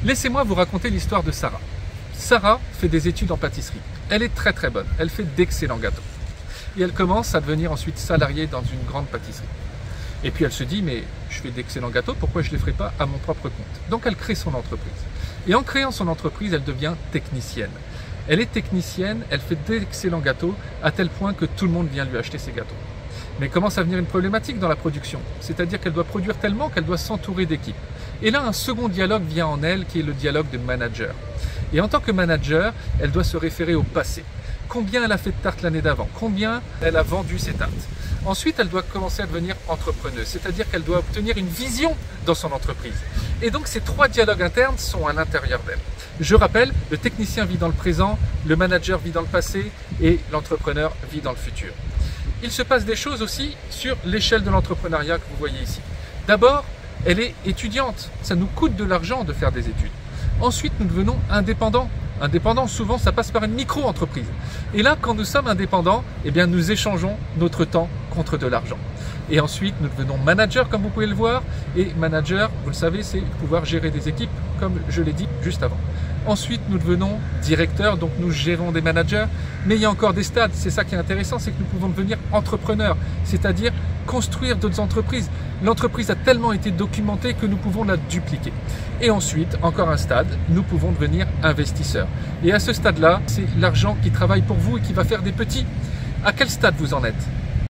Laissez-moi vous raconter l'histoire de Sarah. Sarah fait des études en pâtisserie. Elle est très très bonne, elle fait d'excellents gâteaux. Et elle commence à devenir ensuite salariée dans une grande pâtisserie. Et puis elle se dit, mais je fais d'excellents gâteaux, pourquoi je ne les ferai pas à mon propre compte? Donc elle crée son entreprise. Et en créant son entreprise, elle devient technicienne. Elle est technicienne, elle fait d'excellents gâteaux, à tel point que tout le monde vient lui acheter ses gâteaux. Mais commence à venir une problématique dans la production, c'est-à-dire qu'elle doit produire tellement qu'elle doit s'entourer d'équipes. Et là, un second dialogue vient en elle, qui est le dialogue de manager. Et en tant que manager, elle doit se référer au passé. Combien elle a fait de tartes l'année d'avant? Combien elle a vendu ses tartes? Ensuite, elle doit commencer à devenir entrepreneuse, c'est-à-dire qu'elle doit obtenir une vision dans son entreprise. Et donc, ces trois dialogues internes sont à l'intérieur d'elle. Je rappelle, le technicien vit dans le présent, le manager vit dans le passé et l'entrepreneur vit dans le futur. Il se passe des choses aussi sur l'échelle de l'entrepreneuriat que vous voyez ici. D'abord, elle est étudiante. Ça nous coûte de l'argent de faire des études. Ensuite, nous devenons indépendants. Indépendants, souvent, ça passe par une micro-entreprise. Et là, quand nous sommes indépendants, eh bien, nous échangeons notre temps contre de l'argent. Et ensuite, nous devenons managers, comme vous pouvez le voir. Et manager, vous le savez, c'est pouvoir gérer des équipes, comme je l'ai dit juste avant. Ensuite, nous devenons directeurs, donc nous gérons des managers. Mais il y a encore des stades. C'est ça qui est intéressant, c'est que nous pouvons devenir entrepreneurs, c'est-à-dire construire d'autres entreprises. L'entreprise a tellement été documentée que nous pouvons la dupliquer. Et ensuite, encore un stade, nous pouvons devenir investisseurs. Et à ce stade-là, c'est l'argent qui travaille pour vous et qui va faire des petits. À quel stade vous en êtes ?